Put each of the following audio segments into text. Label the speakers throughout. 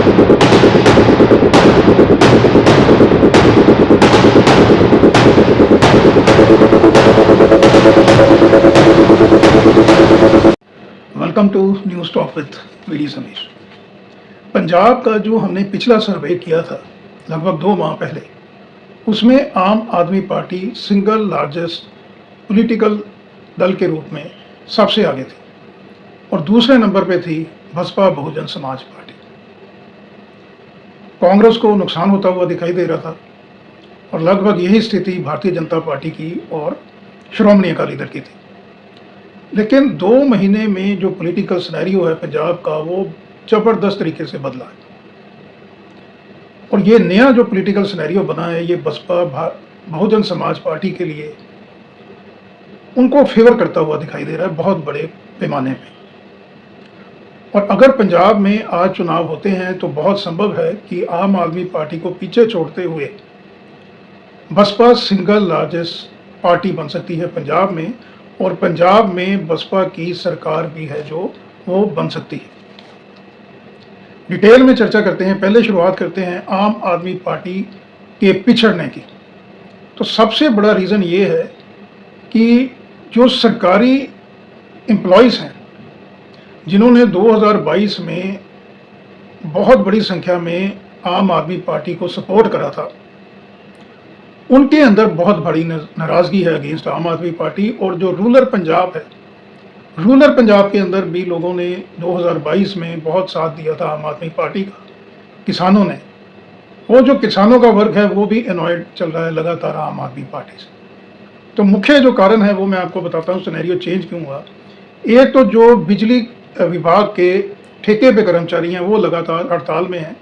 Speaker 1: Welcome to news talk with VD Sameer. Punjab का जो हमने पिछला सर्वे किया था लगभग 2 माह पहले, उसमें आम आदमी पार्टी सिंगल लार्जेस्ट पॉलिटिकल दल के रूप में सबसे आगे थी और दूसरे नंबर पे थी बसपा बहुजन समाज पार्टी। कांग्रेस को नुकसान होता हुआ दिखाई दे रहा था और लगभग यही स्थिति भारतीय जनता पार्टी की और श्रोमणी अकाली दल की थी। लेकिन 2 महीने में जो पॉलिटिकल सिनेरियो है पंजाब का, वो ज़बरदस्त तरीके से बदला है और ये नया जो पॉलिटिकल सिनेरियो बना है, ये बसपा बहुजन समाज पार्टी के लिए उनको फेवर करता हुआ दिखाई दे रहा है बहुत बड़े पैमाने में। और अगर पंजाब में आज चुनाव होते हैं तो बहुत संभव है कि आम आदमी पार्टी को पीछे छोड़ते हुए बसपा सिंगल लार्जेस्ट पार्टी बन सकती है पंजाब में, और पंजाब में बसपा की सरकार भी है जो वो बन सकती है। डिटेल में चर्चा करते हैं। पहले शुरुआत करते हैं आम आदमी पार्टी के पिछड़ने की। तो सबसे बड़ा रीज़न ये है कि जो सरकारी एम्प्लॉइज़ हैं जिन्होंने 2022 में बहुत बड़ी संख्या में आम आदमी पार्टी को सपोर्ट करा था, उनके अंदर बहुत बड़ी नाराज़गी है अगेंस्ट आम आदमी पार्टी। और जो रूरल पंजाब है, रूरल पंजाब के अंदर भी लोगों ने 2022 में बहुत साथ दिया था आम आदमी पार्टी का, किसानों ने। वो जो किसानों का वर्ग है वो भी एनॉयड चल रहा है लगातार आम आदमी पार्टी से। तो मुख्य जो कारण है वो मैं आपको बताता हूँ सिनेरियो चेंज क्यों हुआ। एक तो जो बिजली विभाग के ठेके पे कर्मचारी हैं वो लगातार हड़ताल में हैं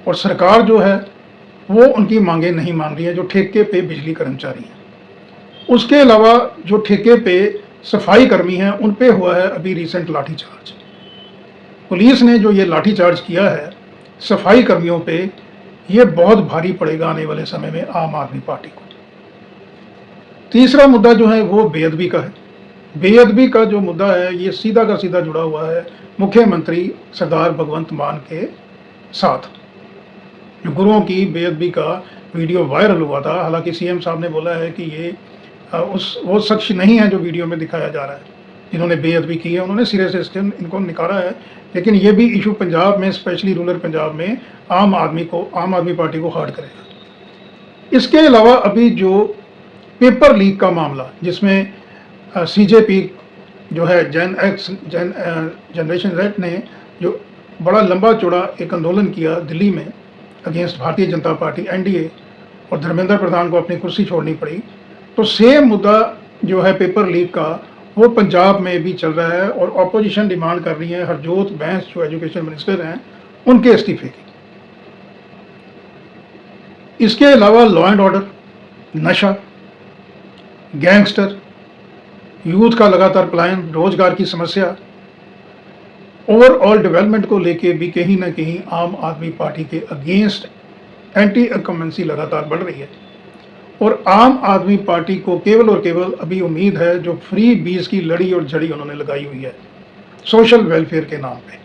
Speaker 1: और सरकार जो है वो उनकी मांगें नहीं मान रही है, जो ठेके पे बिजली कर्मचारी हैं। उसके अलावा जो ठेके पे सफाई कर्मी हैं उन पे हुआ है अभी रिसेंट लाठीचार्ज। पुलिस ने जो ये लाठीचार्ज किया है सफाई कर्मियों पे, ये बहुत भारी पड़ेगा आने वाले समय में आम आदमी पार्टी को। तीसरा मुद्दा जो है वो बेअदबी का है। बेअदबी का जो मुद्दा है ये सीधा का सीधा जुड़ा हुआ है मुख्यमंत्री सरदार भगवंत मान के साथ। जो गुरुओं की बेअदबी का वीडियो वायरल हुआ था, हालांकि सीएम साहब ने बोला है कि ये वो शख्स नहीं है जो वीडियो में दिखाया जा रहा है जिन्होंने बेअदबी की है, उन्होंने सिरे से इनको निकाला है। लेकिन ये भी इशू पंजाब में, स्पेशली रूरल पंजाब में आम आदमी पार्टी को हर्ट करेगा। इसके अलावा अभी जो पेपर लीक का मामला, जिसमें सीजेपी जो है जनरेशन Z ने जो बड़ा लंबा चौड़ा एक आंदोलन किया दिल्ली में against Bharatiya Janata party NDA, और धर्मेंद्र प्रधान को अपनी कुर्सी छोड़नी पड़ी। तो सेम मुद्दा जो है पेपर लीक का वो पंजाब में भी चल रहा है और ऑपोजिशन डिमांड कर रही है हरजोत बैंस जो एजुकेशन मिनिस्टर हैं उनके इस्तीफे की। इसके अलावा लॉ एंड ऑर्डर, नशा, गैंगस्टर, यूथ का लगातार पलायन, रोजगार की समस्या, ओवरऑल डेवलपमेंट को लेके भी कहीं ना कहीं आम आदमी पार्टी के अगेंस्ट एंटी इनकम्बेंसी लगातार बढ़ रही है। और आम आदमी पार्टी को केवल और केवल अभी उम्मीद है जो फ्री बीज की लड़ी और झड़ी उन्होंने लगाई हुई है सोशल वेलफेयर के नाम पे,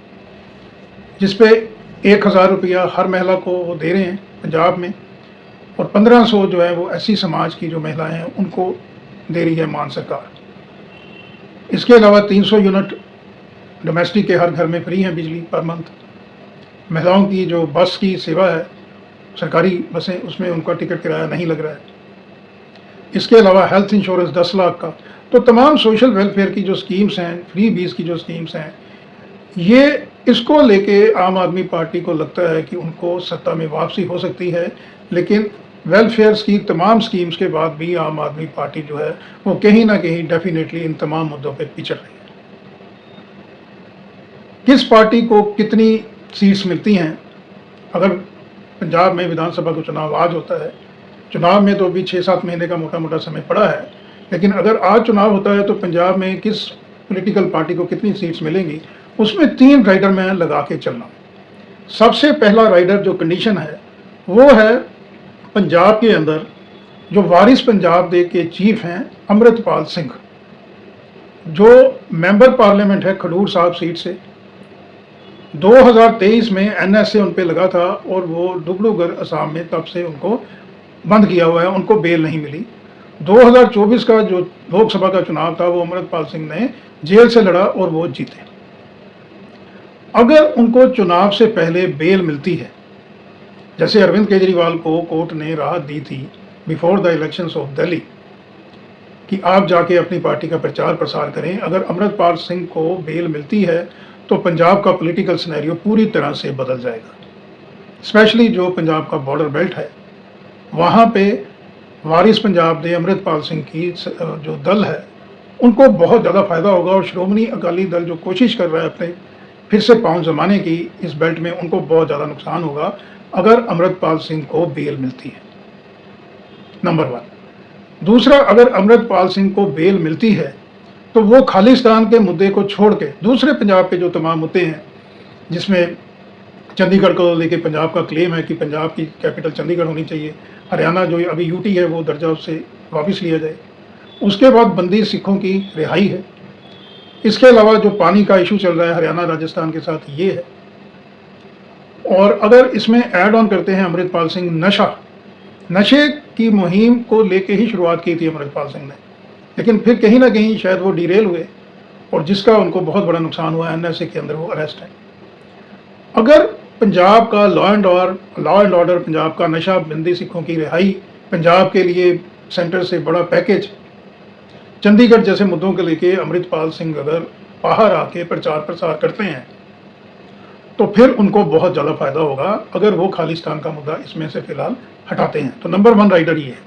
Speaker 1: जिसपे 1000 रुपया हर महिला को वो दे रहे हैं पंजाब में, और 1500 जो है वो ऐसी समाज की जो महिलाएं हैं उनको दे रही है मान सरकार। इसके अलावा 300 यूनिट डोमेस्टिक के हर घर में फ्री हैं बिजली पर मंथ। महिलाओं की जो बस की सेवा है, सरकारी बसें, उसमें उनका टिकट किराया नहीं लग रहा है। इसके अलावा हेल्थ इंश्योरेंस 10 लाख का। तो तमाम सोशल वेलफेयर की जो स्कीम्स हैं, फ्री बीज की जो स्कीम्स हैं, ये इसको लेके आम आदमी पार्टी को लगता है कि उनको सत्ता में वापसी हो सकती है। लेकिन वेलफेयर की तमाम स्कीम्स के बाद भी आम आदमी पार्टी जो है वो कहीं ना कहीं डेफिनेटली इन तमाम मुद्दों पर पिछड़ रही है। किस पार्टी को कितनी सीट्स मिलती हैं, अगर पंजाब में विधानसभा का चुनाव आज होता है, चुनाव में तो अभी 6-7 महीने का मोटा मोटा समय पड़ा है, लेकिन अगर आज चुनाव होता है तो पंजाब में किस पॉलिटिकल पार्टी को कितनी सीट्स मिलेंगी, उसमें 3 राइडर में लगा के चलना। सबसे पहला राइडर जो कंडीशन है वो है पंजाब के अंदर जो वारिस पंजाब दे के चीफ हैं अमृतपाल सिंह, जो मेंबर पार्लियामेंट है खडूर साहब सीट से, 2023 में एनएसए उन पे लगा था और वो डिब्रूगढ़ असम में तब से उनको बंद किया हुआ है, उनको बेल नहीं मिली। 2024 का जो लोकसभा का चुनाव था वो अमृतपाल सिंह ने जेल से लड़ा और वो जीते। अगर उनको चुनाव से पहले बेल मिलती है, जैसे अरविंद केजरीवाल को कोर्ट ने राहत दी थी before the elections of Delhi कि आप जाके अपनी पार्टी का प्रचार प्रसार करें, अगर अमृतपाल सिंह को बेल मिलती है तो पंजाब का पॉलिटिकल सिनेरियो पूरी तरह से बदल जाएगा। स्पेशली जो पंजाब का बॉर्डर बेल्ट है, वहाँ पे वारिस पंजाब दे अमृतपाल सिंह की जो दल है उनको बहुत ज़्यादा फायदा होगा, और श्रोमणी अकाली दल जो कोशिश कर रहा है अपने फिर से पांव जमाने की इस बेल्ट में, उनको बहुत ज़्यादा नुकसान होगा अगर अमृतपाल सिंह को बेल मिलती है। नंबर 1। दूसरा, अगर अमृतपाल सिंह को बेल मिलती है तो वो खालिस्तान के मुद्दे को छोड़ के दूसरे पंजाब के जो तमाम मुद्दे हैं, जिसमें चंडीगढ़ को लेके पंजाब का क्लेम है कि पंजाब की कैपिटल चंडीगढ़ होनी चाहिए, हरियाणा जो अभी यूटी है वो दर्जा उससे वापस लिया जाए, उसके बाद बंदी सिखों की रिहाई है, इसके अलावा जो पानी का इशू चल रहा है हरियाणा राजस्थान के साथ ये है, और अगर इसमें ऐड ऑन करते हैं अमृतपाल सिंह नशे की मुहिम को लेके ही शुरुआत की थी अमृतपाल सिंह ने, लेकिन फिर कहीं ना कहीं शायद वो डिरेल हुए और जिसका उनको बहुत बड़ा नुकसान हुआ, एनएसए के अंदर वो अरेस्ट है। अगर पंजाब का लॉ एंड ऑर्डर, पंजाब का नशा बंदी सिखों की रिहाई, पंजाब के लिए सेंटर से बड़ा पैकेज, चंडीगढ़ जैसे मुद्दों को लेके अमृतपाल सिंह अगर बाहर आके प्रचार प्रसार करते हैं तो फिर उनको बहुत ज़्यादा फायदा होगा अगर वो खालिस्तान का मुद्दा इसमें से फिलहाल हटाते हैं। तो नंबर 1 राइडर ये है।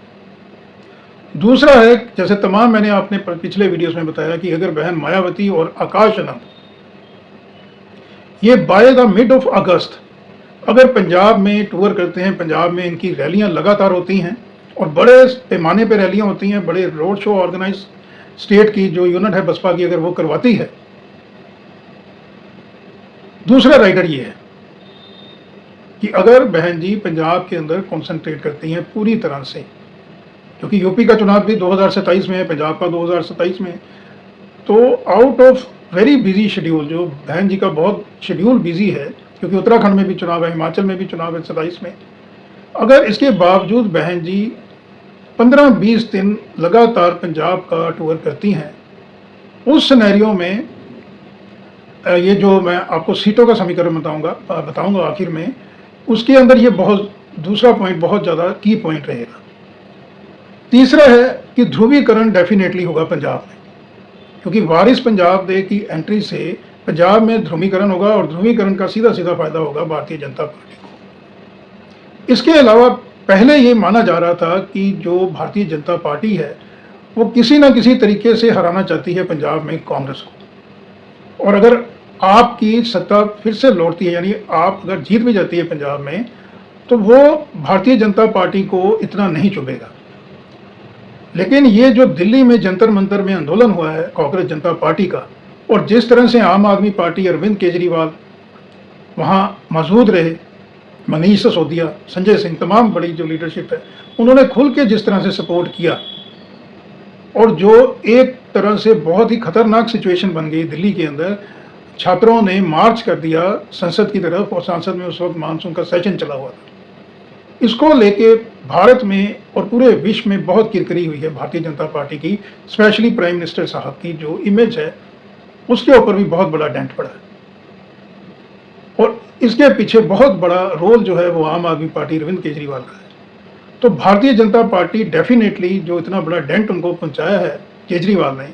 Speaker 1: दूसरा है, जैसे तमाम मैंने आपने पिछले वीडियोस में बताया कि अगर बहन मायावती और आकाश आनंद ये बाय द मिड ऑफ अगस्त अगर पंजाब में टूर करते हैं, पंजाब में इनकी रैलियां लगातार होती हैं और बड़े पैमाने पर रैलियां होती हैं, बड़े रोड शो ऑर्गेनाइज स्टेट की जो यूनिट है बसपा की अगर वो करवाती है। दूसरा राइडर ये है कि अगर बहन जी पंजाब के अंदर कॉन्सेंट्रेट करती हैं पूरी तरह से, क्योंकि यूपी का चुनाव भी 2027 में है, पंजाब का 2027 में है, तो out of very busy schedule, जो बहन जी का बहुत शेड्यूल बिजी है, क्योंकि उत्तराखंड में भी चुनाव है, हिमाचल में भी चुनाव है 27 में, अगर इसके बावजूद बहन जी 15-20 दिन लगातार पंजाब का टूर करती हैं, उस सिनेरियो में ये जो मैं आपको सीटों का समीकरण बताऊंगा आखिर में, उसके अंदर ये बहुत दूसरा पॉइंट बहुत ज़्यादा की पॉइंट रहेगा। तीसरा है कि ध्रुवीकरण डेफिनेटली होगा पंजाब में, क्योंकि वारिस पंजाब दे की एंट्री से पंजाब में ध्रुवीकरण होगा और ध्रुवीकरण का सीधा सीधा फायदा होगा भारतीय जनता पार्टी को। इसके अलावा पहले ये माना जा रहा था कि जो भारतीय जनता पार्टी है वो किसी न किसी तरीके से हराना चाहती है पंजाब में कांग्रेस को, और अगर आपकी सत्ता फिर से लौटती है, यानी आप अगर जीत भी जाती है पंजाब में, तो वो भारतीय जनता पार्टी को इतना नहीं चुभेगा। लेकिन ये जो दिल्ली में जंतर मंतर में आंदोलन हुआ है कांग्रेस जनता पार्टी का, और जिस तरह से आम आदमी पार्टी अरविंद केजरीवाल वहाँ मौजूद रहे, मनीष सिसोदिया, संजय सिंह, तमाम बड़ी जो लीडरशिप है, उन्होंने खुल के जिस तरह से सपोर्ट किया, और जो एक तरह से बहुत ही खतरनाक सिचुएशन बन गई दिल्ली के अंदर, छात्रों ने मार्च कर दिया संसद की तरफ, और संसद में उस वक्त मानसून का सेशन चला हुआ था। इसको लेके भारत में और पूरे विश्व में बहुत किरकिरी हुई है भारतीय जनता पार्टी की, स्पेशली प्राइम मिनिस्टर साहब की जो इमेज है उसके ऊपर भी बहुत बड़ा डेंट पड़ा है, और इसके पीछे बहुत बड़ा रोल जो है वो आम आदमी पार्टी अरविंद केजरीवाल का है। तो भारतीय जनता पार्टी डेफिनेटली जो इतना बड़ा डेंट उनको पहुंचाया है केजरीवाल ने,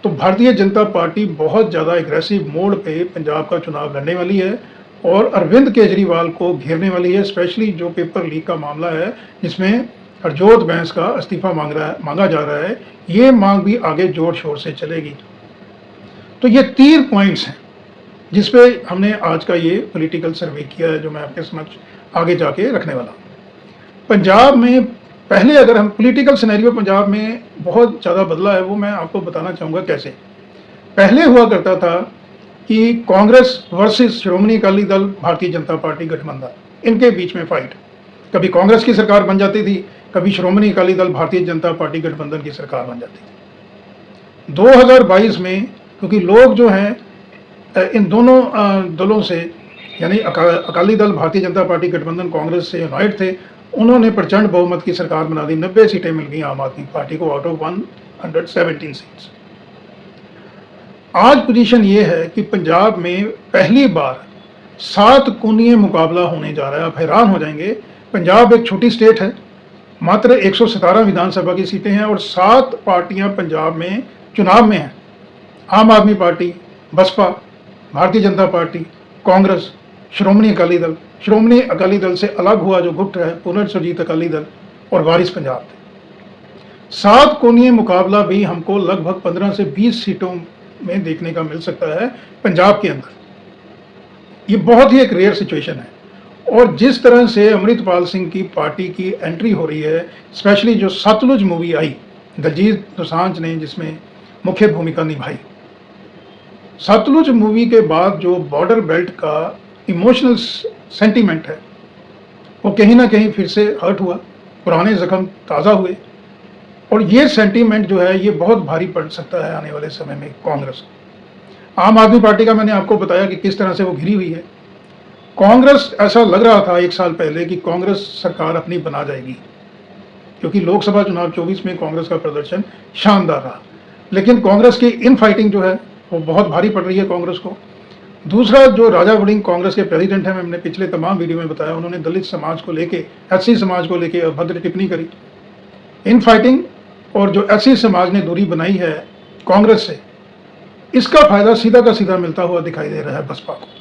Speaker 1: तो भारतीय जनता पार्टी बहुत ज़्यादा एग्रेसिव मोड पे पंजाब का चुनाव लड़ने वाली है और अरविंद केजरीवाल को घेरने वाली है। स्पेशली जो पेपर लीक का मामला है जिसमें हरजोत बैंस का इस्तीफा मांगा जा रहा है, ये मांग भी आगे जोर शोर से चलेगी। तो ये 3 पॉइंट्स हैं जिस पे हमने आज का ये पॉलिटिकल सर्वे किया है, जो मैं आपके समक्ष आगे जाके रखने वाला हूँ। पंजाब में पहले अगर हम पॉलिटिकल सिनेरियो पंजाब में बहुत ज़्यादा बदला है, वो मैं आपको बताना चाहूँगा कैसे। पहले हुआ करता था कि कांग्रेस वर्सेस श्रोमणी अकाली दल भारतीय जनता पार्टी गठबंधन, इनके बीच में फाइट, कभी कांग्रेस की सरकार बन जाती थी, कभी श्रोमणी अकाली दल भारतीय जनता पार्टी गठबंधन की सरकार बन जाती थी। 2022 में क्योंकि लोग जो हैं इन दोनों दलों से यानी अकाली दल, भारतीय जनता पार्टी गठबंधन कांग्रेस से यूनाइट थे, उन्होंने प्रचंड बहुमत की सरकार बना दी। 90 सीटें मिल गई आम आदमी पार्टी को आउट ऑफ 117 सीट्स। आज पोजीशन ये है कि पंजाब में पहली बार 7 कोणीय मुकाबला होने जा रहा है। आप हैरान हो जाएंगे, पंजाब एक छोटी स्टेट है, मात्र 117 विधानसभा की सीटें हैं और 7 पार्टियां पंजाब में चुनाव में हैं। आम आदमी पार्टी, बसपा, भारतीय जनता पार्टी, कांग्रेस, श्रोमणी अकाली दल। श्रोमणी अकाली दल से अलग हुआ जो गुट है पुनर्सुरजीत अकाली दल और वारिस पंजाब थे। 7 कोणीय मुकाबला भी हमको लगभग 15 से 20 सीटों में देखने का मिल सकता है पंजाब के अंदर। ये बहुत ही एक रेयर सिचुएशन है। और जिस तरह से अमृतपाल सिंह की पार्टी की एंट्री हो रही है, स्पेशली जो सतलुज मूवी आई दलजीत दोसांझ ने जिसमें मुख्य भूमिका निभाई, सतलुज मूवी के बाद जो बॉर्डर बेल्ट का इमोशनल सेंटीमेंट है वो कहीं ना कहीं फिर से हर्ट हुआ, पुराने जख्म ताज़ा हुए और ये सेंटीमेंट जो है ये बहुत भारी पड़ सकता है आने वाले समय में कांग्रेस। आम आदमी पार्टी का मैंने आपको बताया कि किस तरह से वो घिरी हुई है। कांग्रेस, ऐसा लग रहा था 1 साल पहले कि कांग्रेस सरकार अपनी बना जाएगी, क्योंकि लोकसभा चुनाव 24 में कांग्रेस का प्रदर्शन शानदार रहा, लेकिन कांग्रेस की इन फाइटिंग जो है वो बहुत भारी पड़ रही है कांग्रेस को। दूसरा, जो राजा वड़िंग कांग्रेस के प्रेसिडेंट हैं, मैंने पिछले तमाम वीडियो में बताया, उन्होंने दलित समाज को लेके, एससी समाज को लेके अभद्र टिप्पणी करी। इन फाइटिंग और जो एससी समाज ने दूरी बनाई है कांग्रेस से, इसका फायदा सीधा का सीधा मिलता हुआ दिखाई दे रहा है बसपा को।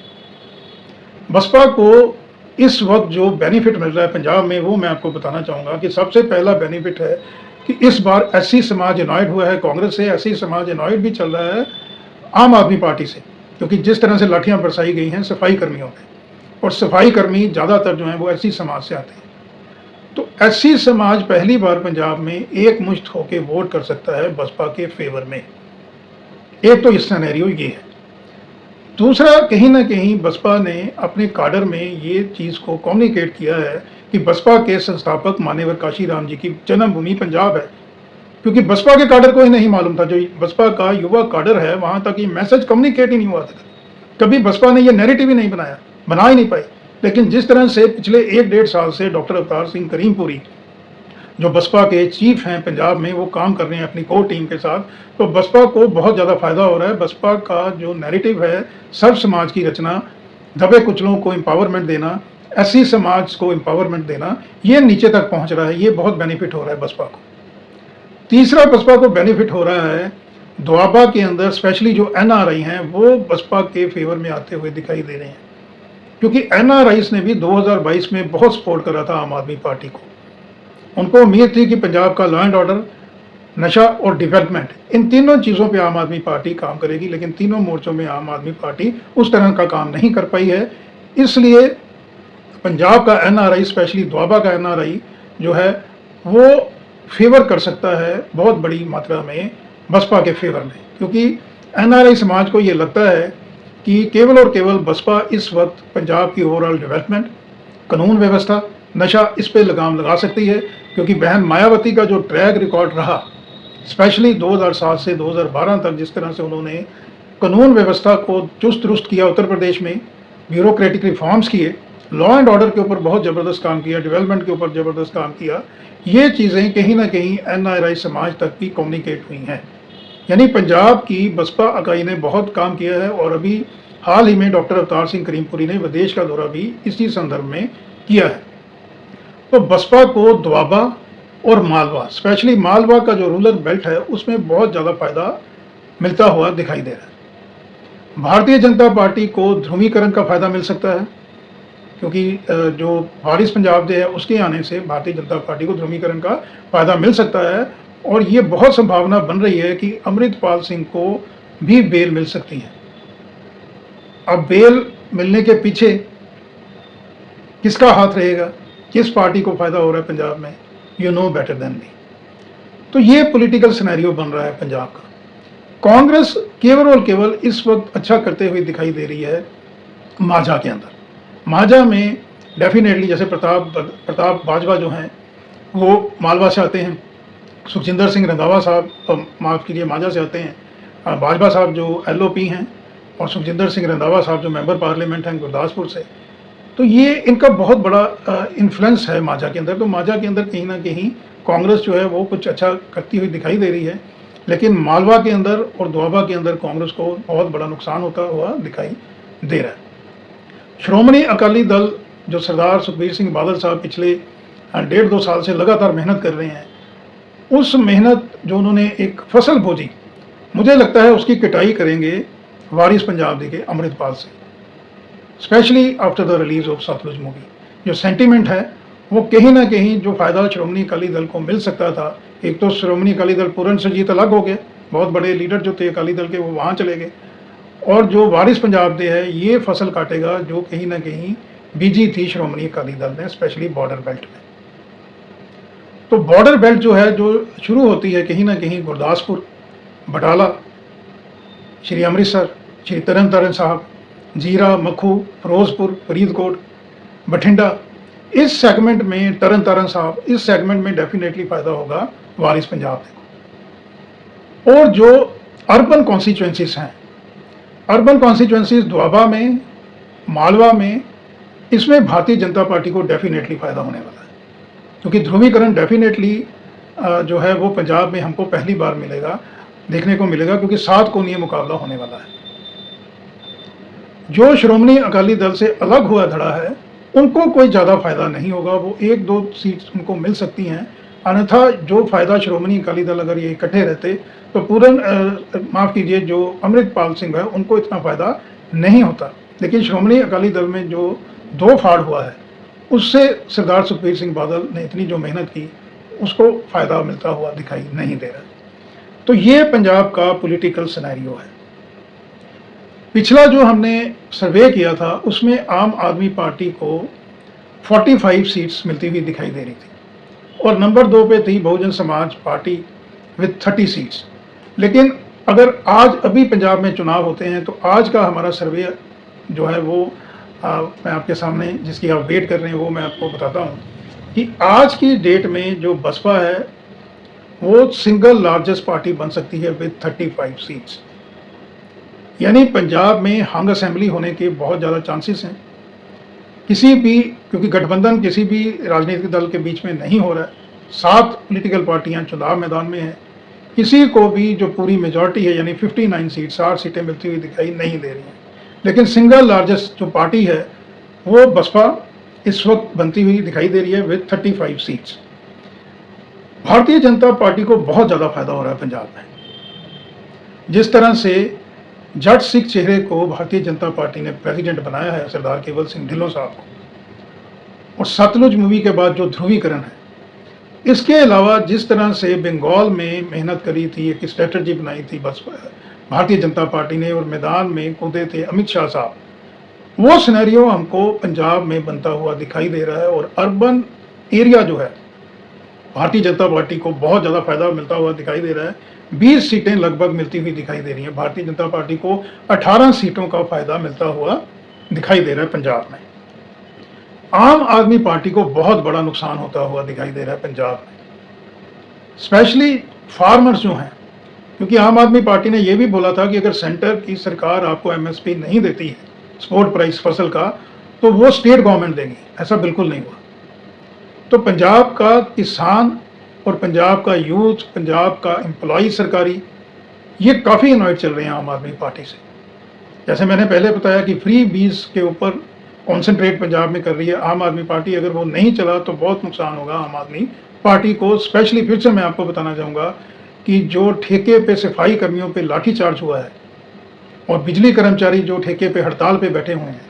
Speaker 1: बसपा को इस वक्त जो बेनिफिट मिल रहा है पंजाब में, वो मैं आपको बताना चाहूँगा कि सबसे पहला बेनिफिट है कि इस बार एससी समाज यूनाइट हुआ है कांग्रेस से। एससी समाज यूनाइट भी चल रहा है आम आदमी पार्टी से, क्योंकि जिस तरह से लाठियां बरसाई गई हैं सफाई कर्मियों पे, और सफाई कर्मी ज़्यादातर जो हैं वो एससी समाज से आते हैं, तो एससी समाज पहली बार पंजाब में एक मुश्त होकर वोट कर सकता है बसपा के फेवर में। एक तो इस सिनेरियो ये है। दूसरा, कहीं ना कहीं बसपा ने अपने काडर में ये चीज़ को कम्युनिकेट किया है कि बसपा के संस्थापक मान्यवर काशीराम जी की जन्मभूमि पंजाब है, क्योंकि बसपा के काडर को ही नहीं मालूम था, जो बसपा का युवा काडर है वहाँ तक ये मैसेज कम्युनिकेट ही नहीं हुआ था। कभी बसपा ने ये नैरेटिव ही नहीं बना ही नहीं पाई। लेकिन जिस तरह से पिछले 1-1.5 साल से डॉक्टर अवतार सिंह करीमपुरी जो बसपा के चीफ हैं पंजाब में, वो काम कर रहे हैं अपनी कोर टीम के साथ, तो बसपा को बहुत ज़्यादा फायदा हो रहा है। बसपा का जो नैरेटिव है सर्व समाज की रचना, दबे कुचलों को एम्पावरमेंट देना, एससी समाज को एम्पावरमेंट देना, ये नीचे तक पहुँच रहा है। ये बहुत बेनिफिट हो रहा है बसपा को। तीसरा, बसपा को बेनिफिट हो रहा है दोआबा के अंदर स्पेशली जो एनआरआई हैं वो बसपा के फेवर में आते हुए दिखाई दे रहे हैं, क्योंकि एनआरआईस ने भी 2022 में बहुत सपोर्ट करा था आम आदमी पार्टी को। उनको उम्मीद थी कि पंजाब का लॉ एंड ऑर्डर, नशा और डेवलपमेंट, इन तीनों चीज़ों पे आम आदमी पार्टी काम करेगी, लेकिन तीनों मोर्चों में आम आदमी पार्टी उस तरह का काम नहीं कर पाई है। इसलिए पंजाब का एनआरआई, स्पेशली दोआबा का एनआरआई जो है वो फेवर कर सकता है बहुत बड़ी मात्रा में बसपा के फेवर में, क्योंकि एनआरआई समाज को ये लगता है कि केवल और केवल बसपा इस वक्त पंजाब की ओवरऑल डेवलपमेंट, कानून व्यवस्था, नशा, इस पे लगाम लगा सकती है। क्योंकि बहन मायावती का जो ट्रैक रिकॉर्ड रहा, स्पेशली 2007 से 2012 तक, जिस तरह से उन्होंने कानून व्यवस्था को चुस्त दुरुस्त किया उत्तर प्रदेश में, ब्यूरोक्रेटिक रिफॉर्म्स किए, लॉ एंड ऑर्डर के ऊपर बहुत ज़बरदस्त काम किया, डेवलपमेंट के ऊपर ज़बरदस्त काम किया, ये चीज़ें कहीं ना कहीं एनआरआई समाज तक भी कम्युनिकेट हुई हैं। यानी पंजाब की बसपा इकाई ने बहुत काम किया है। और अभी हाल ही में डॉक्टर अवतार सिंह करीमपुरी ने विदेश का दौरा भी इसी संदर्भ में किया है। तो बसपा को दोआबा और मालवा, स्पेशली मालवा का जो रूरल बेल्ट है, उसमें बहुत ज़्यादा फायदा मिलता हुआ दिखाई दे रहा है। भारतीय जनता पार्टी को ध्रुवीकरण का फायदा मिल सकता है, क्योंकि जो वारिस पंजाब है उसके आने से भारतीय जनता पार्टी को ध्रुवीकरण का फायदा मिल सकता है। और ये बहुत संभावना बन रही है कि अमृतपाल सिंह को भी बेल मिल सकती है। अब बेल मिलने के पीछे किसका हाथ रहेगा, किस पार्टी को फायदा हो रहा है पंजाब में, you know better than me. तो ये पॉलिटिकल सिनेरियो बन रहा है पंजाब का। कांग्रेस केवल और केवल इस वक्त अच्छा करते हुए दिखाई दे रही है माझा के अंदर। माझा में डेफिनेटली, जैसे प्रताप बाजवा जो हैं वो मालवा से आते हैं, सुखजिंदर सिंह रंधावा साहब माफ़ कीजिए माझा से आते हैं, बाजवा साहब जो एलओपी हैं और सुखजिंदर सिंह रंधावा साहब जो मेंबर पार्लियामेंट हैं गुरदासपुर से, तो ये इनका बहुत बड़ा इन्फ्लुएंस है मांझा के अंदर। तो मांझा के अंदर कहीं ना कहीं कांग्रेस जो है वो कुछ अच्छा करती हुई दिखाई दे रही है, लेकिन मालवा के अंदर और दोआबा के अंदर कांग्रेस को बहुत बड़ा नुकसान होता हुआ दिखाई दे रहा है। श्रोमणी अकाली दल जो सरदार सुखबीर सिंह बादल साहब पिछले 1.5-2 साल से लगातार मेहनत कर रहे हैं, उस मेहनत जो उन्होंने एक फसल बोजी, मुझे लगता है उसकी कटाई करेंगे वारिस पंजाब जी के अमृतपाल से, specially after the release of Sutlej movie. जो सेंटीमेंट है वो कहीं ना कहीं जो फ़ायदा श्रोमणी अकाली दल को मिल सकता था, एक तो श्रोमणी अकाली दल पूरन सरजीत अलग हो गए, बहुत बड़े लीडर जो थे अकाली दल के वो वहाँ चले गए, और जो वारिस पंजाब दे है ये फसल काटेगा जो कहीं ना कहीं बीजी थी श्रोमणी अकाली दल में, स्पेशली बॉर्डर बेल्ट में। तो बॉर्डर बेल्ट जो है जो शुरू होती है कहीं ना कहीं गुरदासपुर, बटाला, श्री अमृतसर, श्री तरन तारण साहब, जीरा, मखू, फिरोजपुर, फरीदकोट, बठिंडा, इस सेगमेंट में तरन तारण साहब, इस सेगमेंट में डेफिनेटली फ़ायदा होगा वारिस पंजाब को। और जो अर्बन कॉन्स्टिट्यूंसीज हैं, अर्बन कॉन्स्टिट्यूंसीज दोआबा में, मालवा में, इसमें भारतीय जनता पार्टी को डेफिनेटली फ़ायदा होने वाला है, क्योंकि ध्रुवीकरण डेफिनेटली जो है वो पंजाब में हमको पहली बार मिलेगा, देखने को मिलेगा, क्योंकि 7 कोणीय मुकाबला होने वाला है। जो श्रोमणी अकाली दल से अलग हुआ धड़ा है उनको कोई ज़्यादा फायदा नहीं होगा, वो 1-2 सीट उनको मिल सकती हैं, अन्यथा जो फायदा श्रोमणी अकाली दल अगर ये इकट्ठे रहते तो पूरन माफ़ कीजिए जो अमृतपाल सिंह है उनको इतना फ़ायदा नहीं होता। लेकिन श्रोमणी अकाली दल में जो 2 फाड़ हुआ है उससे सरदार सुखबीर सिंह बादल ने इतनी जो मेहनत की उसको फ़ायदा मिलता हुआ दिखाई नहीं दे रहा। तो ये पंजाब का पॉलिटिकल सिनेरियो है। पिछला जो हमने सर्वे किया था उसमें आम आदमी पार्टी को 45 सीट्स मिलती हुई दिखाई दे रही थी और नंबर 2 पे थी बहुजन समाज पार्टी विद 30 सीट्स। लेकिन अगर आज अभी पंजाब में चुनाव होते हैं तो आज का हमारा सर्वे जो है वो मैं आपके सामने जिसकी आप वेट कर रहे हैं वो मैं आपको बताता हूँ कि आज की डेट में जो बसपा है वो सिंगल लार्जेस्ट पार्टी बन सकती है विद 35 सीट्स। यानी पंजाब में हंग असेंबली होने के बहुत ज़्यादा चांसेस हैं। किसी भी, क्योंकि गठबंधन किसी भी राजनीतिक दल के बीच में नहीं हो रहा है, 7 पॉलिटिकल पार्टियां चुनाव मैदान में हैं, किसी को भी जो पूरी मेजॉरिटी है यानी 59 सीट 60 सीटें मिलती हुई दिखाई नहीं दे रही हैं। लेकिन सिंगल लार्जेस्ट जो पार्टी है वो बसपा इस वक्त बनती हुई दिखाई दे रही है with 35 seats. Bharatiya Janata party को बहुत ज़्यादा फायदा हो रहा है पंजाब में। जिस तरह से जट सिख चेहरे को भारतीय जनता पार्टी ने प्रेसिडेंट बनाया है सरदार केवल सिंह ढिल्लों साहब को, और सतलुज मूवी के बाद जो ध्रुवीकरण है, इसके अलावा जिस तरह से बंगाल में मेहनत करी थी, एक स्ट्रेटजी बनाई थी बस भारतीय जनता पार्टी ने और मैदान में कूदे थे अमित शाह साहब, वो सिनेरियो हमको पंजाब में बनता हुआ दिखाई दे रहा है। और अर्बन एरिया जो है भारतीय जनता पार्टी को बहुत ज़्यादा फायदा मिलता हुआ दिखाई दे रहा है। 20 सीटें लगभग मिलती हुई दिखाई दे रही हैं। भारतीय जनता पार्टी को 18 सीटों का फायदा मिलता हुआ दिखाई दे रहा है पंजाब में। आम आदमी पार्टी को बहुत बड़ा नुकसान होता हुआ दिखाई दे रहा है पंजाब में, स्पेशली फार्मर्स जो हैं, क्योंकि आम आदमी पार्टी ने यह भी बोला था कि अगर सेंटर की सरकार आपको MSP नहीं देती है सपोर्ट प्राइस फसल का तो वो स्टेट गवर्नमेंट देगी। ऐसा बिल्कुल नहीं हुआ। तो पंजाब का किसान और पंजाब का यूथ, पंजाब का एम्प्लॉय सरकारी, ये काफ़ी इनवाइट चल रहे हैं आम आदमी पार्टी से। जैसे मैंने पहले बताया कि फ्री बीज के ऊपर कॉन्सेंट्रेट पंजाब में कर रही है आम आदमी पार्टी। अगर वो नहीं चला तो बहुत नुकसान होगा आम आदमी पार्टी को। स्पेशली फिर से मैं आपको बताना चाहूँगा कि जो ठेके पे सफाई कर्मियों पे लाठीचार्ज हुआ है और बिजली कर्मचारी जो ठेके पे हड़ताल पे बैठे हुए हैं,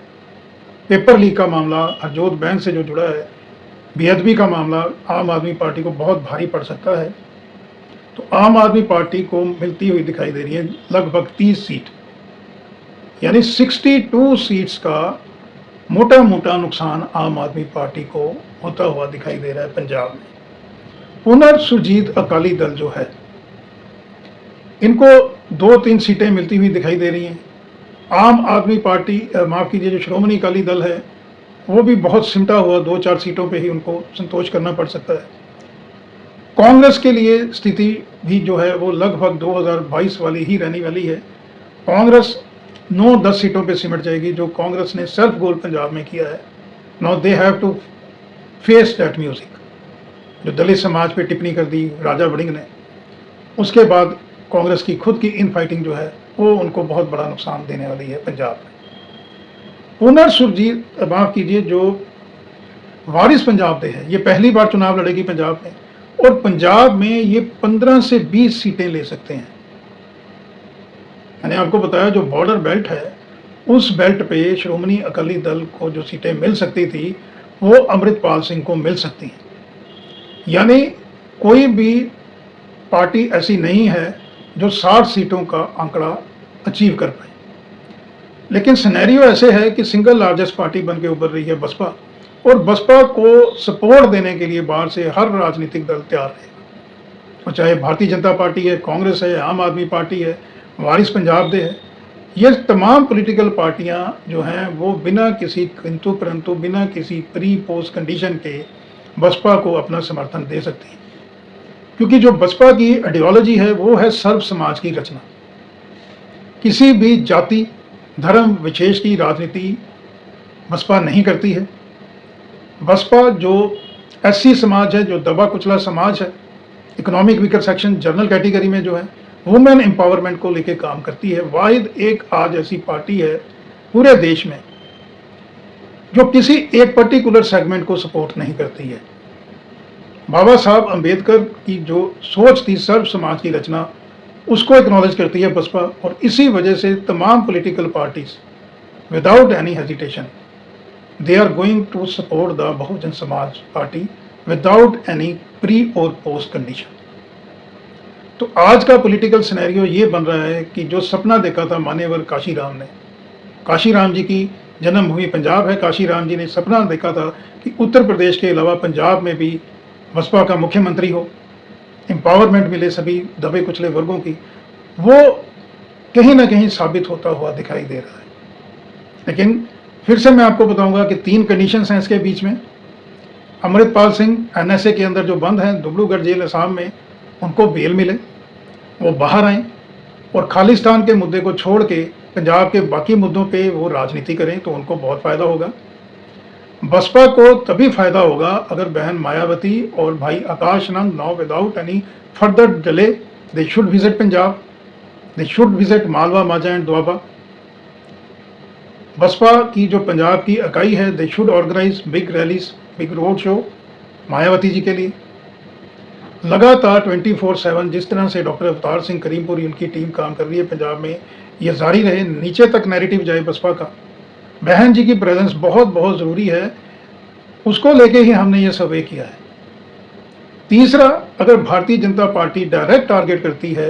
Speaker 1: पेपर लीक का मामला हरजोत बैंक से जो जुड़ा है, बेअदबी का मामला आम आदमी पार्टी को बहुत भारी पड़ सकता है। तो आम आदमी पार्टी को मिलती हुई दिखाई दे रही है लगभग 30 सीट, यानी 62 सीट्स का मोटा मोटा नुकसान आम आदमी पार्टी को होता हुआ दिखाई दे रहा है पंजाब में। पुनर्सुरजीत अकाली दल जो है इनको 2-3 सीटें मिलती हुई दिखाई दे रही हैं। आम आदमी पार्टी माफ़ कीजिए जो श्रोमणी अकाली दल है वो भी बहुत सिमटा हुआ 2-4 सीटों पे ही उनको संतोष करना पड़ सकता है। कांग्रेस के लिए स्थिति भी जो है वो लगभग 2022 वाली ही रहने वाली है। कांग्रेस 9-10 सीटों पे सिमट जाएगी, जो कांग्रेस ने सेल्फ गोल पंजाब में किया है। Now they have to face that music. जो दलित समाज पे टिप्पणी कर दी राजा वड़िंग ने, उसके बाद कांग्रेस की खुद की इन फाइटिंग जो है वो उनको बहुत बड़ा नुकसान देने वाली है पंजाब में। पुनर्सुरजीत, माफ कीजिए, जो वारिस पंजाब दे है, ये पहली बार चुनाव लड़ेगी पंजाब में, और पंजाब में ये 15 से 20 सीटें ले सकते हैं। मैंने आपको बताया जो बॉर्डर बेल्ट है, उस बेल्ट पे श्रोमणी अकाली दल को जो सीटें मिल सकती थी वो अमृतपाल सिंह को मिल सकती हैं। यानी कोई भी पार्टी ऐसी नहीं है जो 60 सीटों का आंकड़ा अचीव कर पाए। लेकिन सिनेरियो ऐसे है कि सिंगल लार्जेस्ट पार्टी बन के उभर रही है बसपा, और बसपा को सपोर्ट देने के लिए बाहर से हर राजनीतिक दल तैयार है। और चाहे भारतीय जनता पार्टी है, कांग्रेस है, आम आदमी पार्टी है, वारिस पंजाब दे है, ये तमाम पॉलिटिकल पार्टियां जो हैं वो बिना किसी किंतु परंतु, बिना किसी प्री पोस्ट कंडीशन के बसपा को अपना समर्थन दे सकती हैं। क्योंकि जो बसपा की आइडियोलॉजी है वो है सर्व समाज की रचना। किसी भी जाति धर्म विशेष की राजनीति बसपा नहीं करती है। बसपा जो एससी समाज है, जो दबा कुचला समाज है, economic weaker section, general category में जो है वुमेन एम्पावरमेंट को लेकर काम करती है। वाहिद एक आज ऐसी पार्टी है पूरे देश में जो किसी एक पर्टिकुलर सेगमेंट को सपोर्ट नहीं करती है। बाबा साहब अंबेडकर की जो सोच थी सर्व समाज की रचना, उसको एक्नॉलेज करती है बसपा, और इसी वजह से तमाम political parties without any hesitation they are going to support the Bahujan Samaj party without any pre और पोस्ट कंडीशन। तो आज का पॉलिटिकल सिनेरियो ये बन रहा है कि जो सपना देखा था मान्यवर काशीराम ने, काशीराम जी की जन्मभूमि पंजाब है, काशीराम जी ने सपना देखा था कि उत्तर प्रदेश के अलावा पंजाब में भी बसपा का मुख्यमंत्री हो, एम्पावरमेंट मिले सभी दबे कुचले वर्गों की, वो कहीं ना कहीं साबित होता हुआ दिखाई दे रहा है। लेकिन फिर से मैं आपको बताऊंगा कि 3 कंडीशंस हैं इसके बीच में। अमृतपाल सिंह एनएसए के अंदर जो बंद हैं दुबलूगढ़ जेल असम में, उनको बेल मिले, वो बाहर आएँ और खालिस्तान के मुद्दे को छोड़ के पंजाब के बाकी मुद्दों पे वो राजनीति करें, तो उनको बहुत फ़ायदा होगा। बसपा को तभी फ़ायदा होगा अगर बहन मायावती और भाई Akash Anand now without any further delay they should visit Punjab, they should visit Malwa, Majha and Doaba. Baspa की जो पंजाब की इकाई है, they should organise big rallies, big road show Mayawati ji के लिए। लगातार 24/7 जिस तरह से डॉक्टर अवतार सिंह करीमपुरी उनकी टीम काम कर रही है पंजाब में, ये जारी रहे, नीचे तक नैरेटिव जाए बसपा का। बहन जी की प्रेजेंस बहुत बहुत ज़रूरी है, उसको लेके ही हमने ये सर्वे किया है। तीसरा, अगर Bharatiya Janata party direct target करती है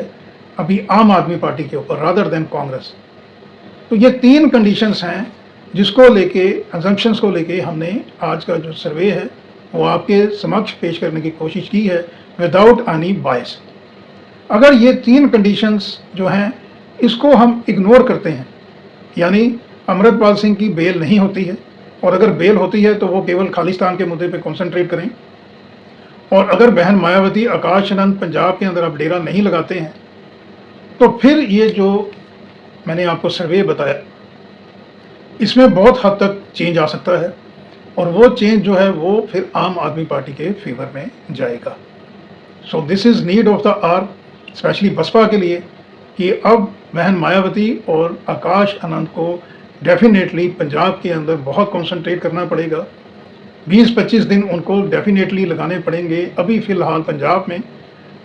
Speaker 1: अभी आम आदमी पार्टी के ऊपर रादर देन कांग्रेस, तो ये 3 कंडीशंस हैं जिसको लेके, असम्पशंस को लेके हमने आज का जो सर्वे है वो आपके समक्ष पेश करने की कोशिश की है विदाउट एनी बायस। अगर ये 3 कंडीशंस जो हैं इसको हम इग्नोर करते हैं, यानी अमृतपाल सिंह की बेल नहीं होती है, और अगर बेल होती है तो वो केवल खालिस्तान के मुद्दे पे कंसंट्रेट करें, और अगर बहन मायावती आकाश आनंद पंजाब के अंदर अब डेरा नहीं लगाते हैं, तो फिर ये जो मैंने आपको सर्वे बताया इसमें बहुत हद तक चेंज आ सकता है, और वो चेंज जो है वो फिर आम आदमी पार्टी के फेवर में जाएगा। So this is need of the hour, specially Baspa के लिए, कि अब बहन मायावती और आकाश आनंद को डेफिनेटली पंजाब के अंदर बहुत कंसंट्रेट करना पड़ेगा। 20-25 दिन उनको डेफिनेटली लगाने पड़ेंगे अभी फ़िलहाल पंजाब में,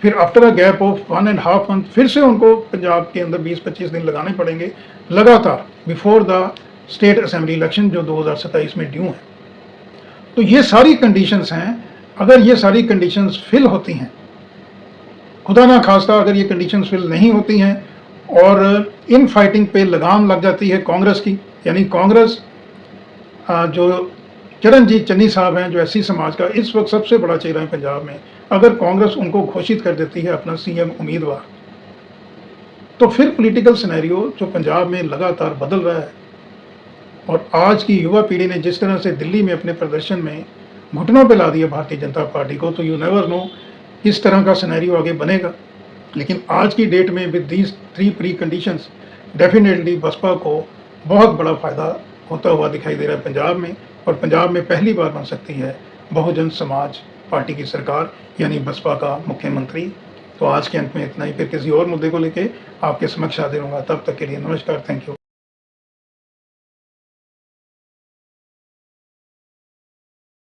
Speaker 1: फिर after a gap of 1.5 month फिर से उनको पंजाब के अंदर 20-25 दिन लगाने पड़ेंगे लगातार before the state assembly election जो 2027 में ड्यू हैं। तो ये सारी कंडीशंस हैं। अगर ये सारी कंडीशंस फिल होती हैं, खुदा ना खास्ता अगर ये कंडीशंस फिल नहीं होती हैं और इन फाइटिंग पे लगाम लग जाती है कांग्रेस की, यानी कांग्रेस जो चरणजीत चन्नी साहब हैं जो एससी समाज का इस वक्त सबसे बड़ा चेहरा है पंजाब में, अगर कांग्रेस उनको घोषित कर देती है अपना सीएम उम्मीदवार, तो फिर पॉलिटिकल सिनेरियो जो पंजाब में लगातार बदल रहा है, और आज की युवा पीढ़ी ने जिस तरह से दिल्ली में अपने प्रदर्शन में घुटनों पे ला दिया भारतीय जनता पार्टी को, तो यू नेवर नो किस तरह का सिनेरियो आगे बनेगा। लेकिन आज की डेट में with these 3 preconditions definitely Baspa को बहुत बड़ा फ़ायदा होता हुआ दिखाई दे रहा है पंजाब में, और पंजाब में पहली बार बन सकती है बहुजन समाज पार्टी की सरकार, यानी बसपा का मुख्यमंत्री। तो आज के अंत में इतना ही, फिर किसी और मुद्दे को लेके आपके समक्ष हाजिर होऊंगा। तब तक के लिए नमस्कार, थैंक यू।